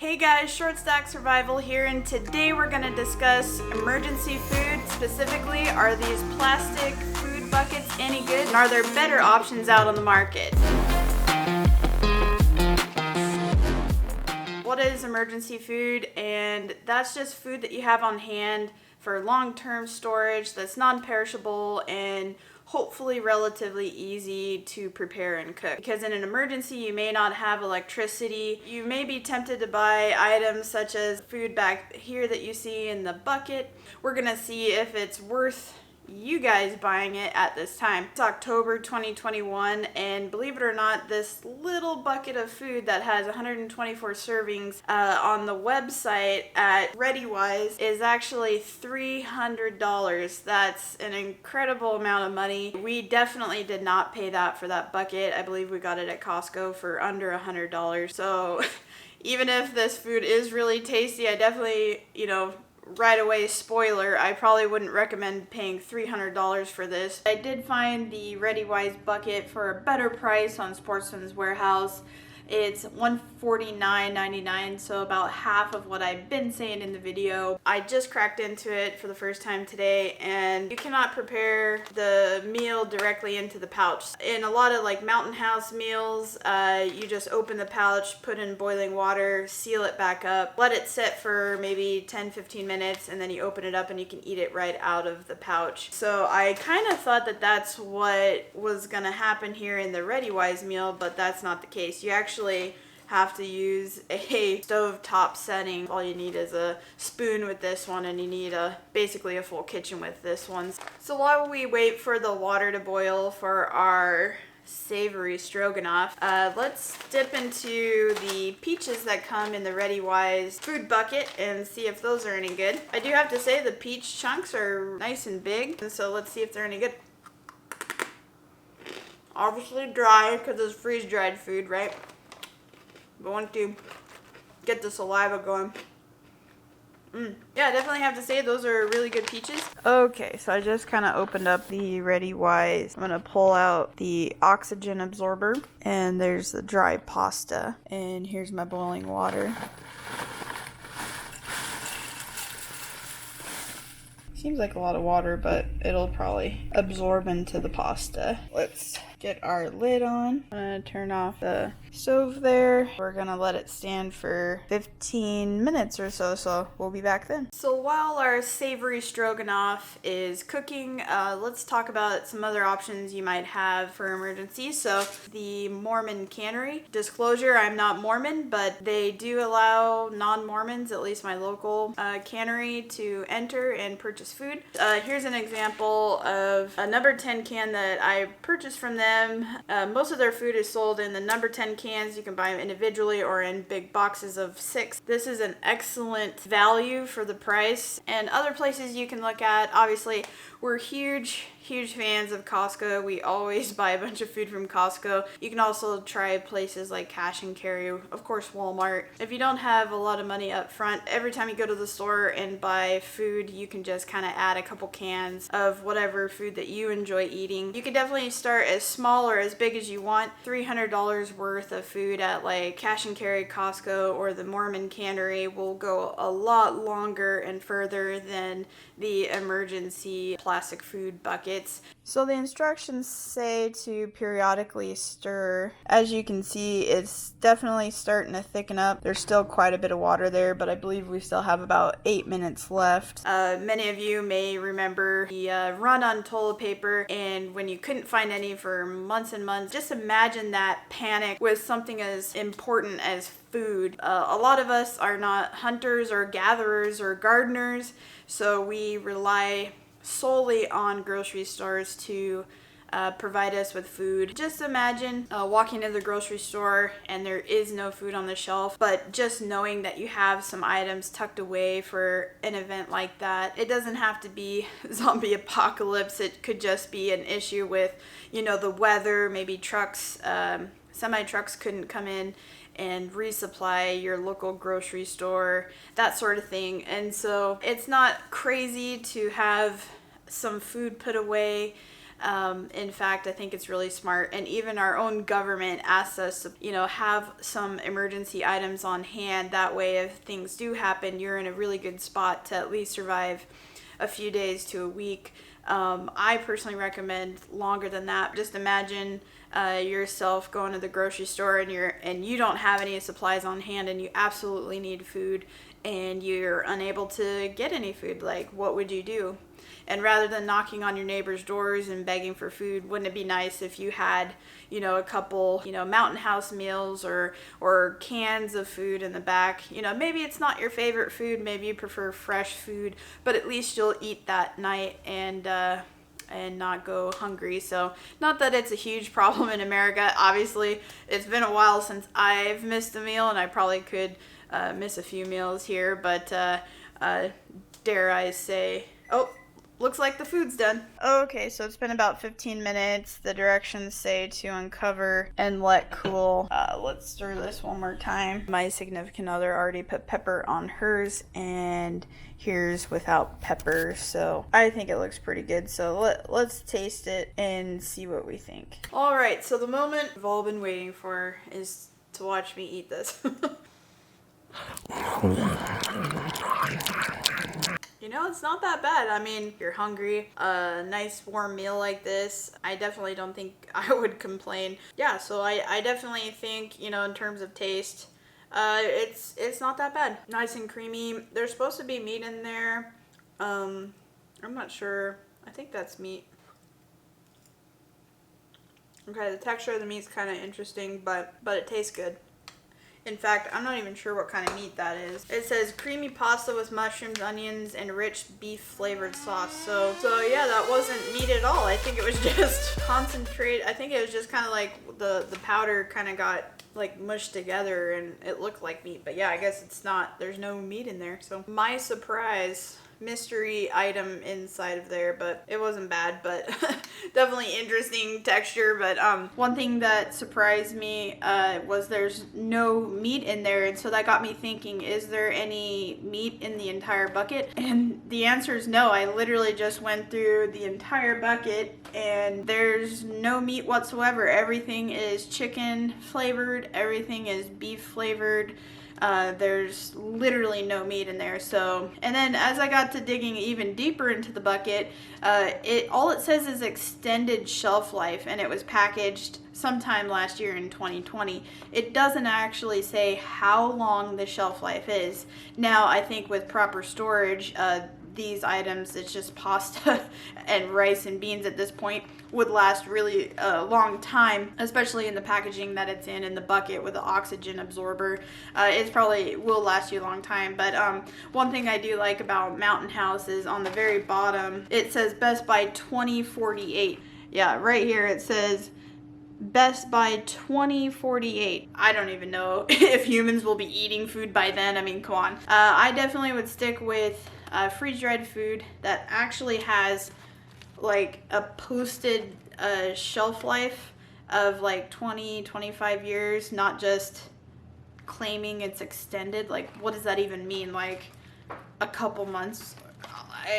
Hey guys, Short Stack Survival here, and today we're going to discuss emergency food. Specifically, are these plastic food buckets any good, and are there better options out on the market? What is emergency food? And that's just food that you have on hand for long-term storage that's non-perishable and hopefully relatively easy to prepare and cook. Because in an emergency, you may not have electricity. You may be tempted to buy items such as food back here that you see in the bucket. We're gonna see if it's worth you guys buying it at this time. It's October 2021, and believe it or not, this little bucket of food that has 124 servings on the website at ReadyWise is actually $300. That's an incredible amount of money. We definitely did not pay that for that bucket. I believe we got it at Costco for under $100. So even if this food is really tasty, I definitely, right away, spoiler, I probably wouldn't recommend paying $300 for this. I did find the ReadyWise bucket for a better price on Sportsman's Warehouse. It's $149.99, so about half of what I've been saying in the video. I just cracked into it for the first time today, and you cannot prepare the meal directly into the pouch. In a lot of Mountain House meals, you just open the pouch, put in boiling water, seal it back up, let it sit for maybe 10-15 minutes, and then you open it up and you can eat it right out of the pouch. So I kind of thought that that's what was gonna happen here in the ReadyWise meal, but that's not the case. You actually have to use a stove top setting. All you need is a spoon with this one, and you need basically a full kitchen with this one. So while we wait for the water to boil for our savory stroganoff, let's dip into the peaches that come in the ReadyWise food bucket and see if those are any good. I do have to say the peach chunks are nice and big, so let's see if they're any good. Obviously dry because it's freeze-dried food, right? Going to get the saliva going. Yeah, I definitely have to say those are really good peaches. Okay, so I just kind of opened up the ReadyWise. I'm gonna pull out the oxygen absorber, and there's the dry pasta, and here's my boiling water. Seems like a lot of water, but it'll probably absorb into the pasta. Let's get our lid on. I'm gonna turn off the stove there. We're gonna let it stand for 15 minutes or so we'll be back then. So while our savory stroganoff is cooking, let's talk about some other options you might have for emergencies. So the Mormon cannery. Disclosure, I'm not Mormon, but they do allow non-Mormons, at least my local cannery, to enter and purchase food. Here's an example of a number 10 can that I purchased from them. Most of their food is sold in the number 10 cans. You can buy them individually or in big boxes of 6. This is an excellent value for the price. And other places you can look at, obviously, we're huge fans of Costco. We always buy a bunch of food from Costco. You can also try places like Cash and Carry, of course Walmart. If you don't have a lot of money up front, every time you go to the store and buy food, you can just kind of add a couple cans of whatever food that you enjoy eating. You can definitely start as small or as big as you want. $300 worth of food at Cash and Carry, Costco, or the Mormon cannery will go a lot longer and further than the emergency plastic food buckets. So the instructions say to periodically stir. As you can see, it's definitely starting to thicken up. There's still quite a bit of water there, but I believe we still have about 8 minutes left. Many of you may remember the run on toilet paper, and when you couldn't find any for months and months, just imagine that panic with something as important as food. A lot of us are not hunters or gatherers or gardeners, so we rely solely on grocery stores to provide us with food. Just imagine walking into the grocery store and there is no food on the shelf, but just knowing that you have some items tucked away for an event like that. It doesn't have to be zombie apocalypse. It could just be an issue with, the weather, maybe trucks, semi-trucks couldn't come in and resupply your local grocery store, that sort of thing. And so it's not crazy to have some food put away In fact, I think it's really smart. And even our own government asks us to, have some emergency items on hand. That way, if things do happen, you're in a really good spot to at least survive a few days to a week. I personally recommend longer than that. Just imagine yourself going to the grocery store and you don't have any supplies on hand and you absolutely need food and you're unable to get any food. Like, what would you do? And rather than knocking on your neighbor's doors and begging for food, wouldn't it be nice if you had, a couple, Mountain House meals or cans of food in the back? Maybe it's not your favorite food, maybe you prefer fresh food, but at least you'll eat that night and not go hungry. So not that it's a huge problem in America. Obviously, it's been a while since I've missed a meal, and I probably could miss a few meals here, but dare I say, oh, looks like the food's done. Okay, so it's been about 15 minutes. The directions say to uncover and let cool. Let's stir this one more time. My significant other already put pepper on hers, and here's without pepper, so I think it looks pretty good. So let's taste it and see what we think. All right, so the moment we've all been waiting for is to watch me eat this. It's not that bad. I mean, if you're hungry, a nice warm meal like this, I definitely don't think I would complain. Yeah, so I definitely think, in terms of taste, it's not that bad. Nice and creamy. There's supposed to be meat in there. I'm not sure. I think that's meat. Okay, the texture of the meat's kind of interesting, but it tastes good. In fact, I'm not even sure what kind of meat that is. It says creamy pasta with mushrooms, onions, and rich beef flavored sauce. So yeah, that wasn't meat at all. I think it was just concentrate. I think it was just kind of like the powder kind of got like mushed together and it looked like meat. But yeah, I guess it's not. There's no meat in there. So my surprise mystery item inside of there, but it wasn't bad, but definitely interesting texture. But one thing that surprised me was there's no meat in there, and so that got me thinking, is there any meat in the entire bucket? And the answer is no. I literally just went through the entire bucket and there's no meat whatsoever. Everything is chicken flavored, everything is beef flavored. There's literally no meat in there. So, and then as I got to digging even deeper into the bucket, all it says is extended shelf life, and it was packaged sometime last year in 2020. It doesn't actually say how long the shelf life is. Now, I think with proper storage, these items, it's just pasta and rice and beans at this point, would last really a long time, especially in the packaging that it's in the bucket with the oxygen absorber. It probably will last you a long time. But one thing I do like about Mountain House is on the very bottom, it says Best by 2048. Yeah, right here it says Best by 2048. I don't even know if humans will be eating food by then. I mean, come on. I definitely would stick with freeze-dried food that actually has like a posted shelf life of like 20-25 years, not just claiming it's extended. Like, what does that even mean? Like a couple months?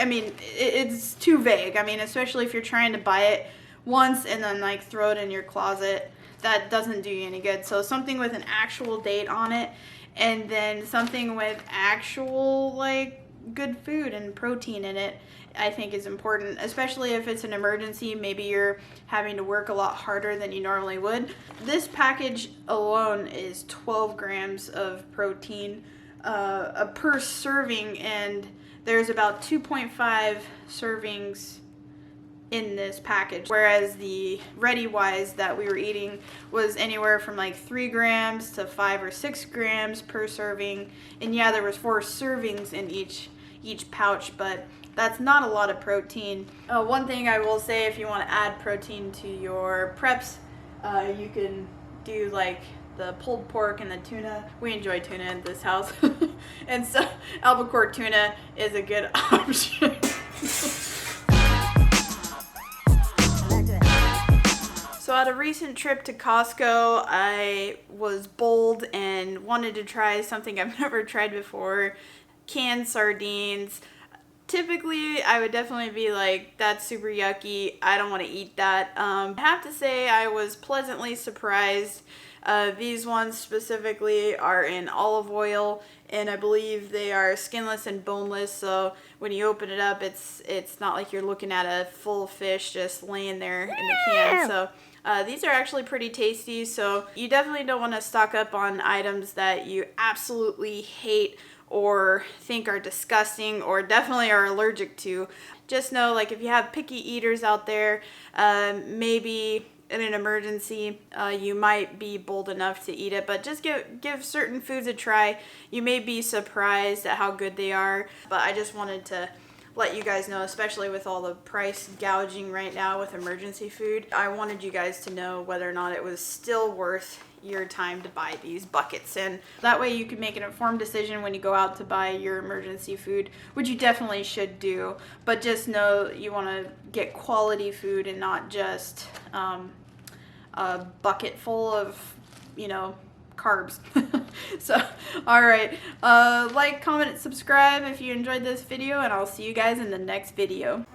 I mean, it's too vague. I mean, especially if you're trying to buy it once and then like throw it in your closet, that doesn't do you any good. So something with an actual date on it, and then something with actual like good food and protein in it, I think is important, especially if it's an emergency. Maybe you're having to work a lot harder than you normally would. This package alone is 12 grams of protein per serving, and there's about 2.5 servings in this package, whereas the ReadyWise that we were eating was anywhere from like 3 grams to 5 or 6 grams per serving. And yeah, there was 4 servings in each pouch, but that's not a lot of protein. One thing I will say, if you want to add protein to your preps, you can do like the pulled pork and the tuna. We enjoy tuna in this house. And so albacore tuna is a good option. So at a recent trip to Costco, I was bold and wanted to try something I've never tried before, canned sardines. Typically, I would definitely be like, that's super yucky, I don't want to eat that. I have to say I was pleasantly surprised. These ones specifically are in olive oil, and I believe they are skinless and boneless, so when you open it up, it's not like you're looking at a full fish just laying there in the can. So these are actually pretty tasty, so you definitely don't want to stock up on items that you absolutely hate or think are disgusting or definitely are allergic to. Just know, like, if you have picky eaters out there, maybe in an emergency you might be bold enough to eat it, but just give certain foods a try. You may be surprised at how good they are, but I just wanted to let you guys know, especially with all the price gouging right now with emergency food, I wanted you guys to know whether or not it was still worth your time to buy these buckets, and that way you can make an informed decision when you go out to buy your emergency food, which you definitely should do. But just know you want to get quality food and not just a bucket full of, you know, carbs. So, all right, like, comment, subscribe if you enjoyed this video, and I'll see you guys in the next video.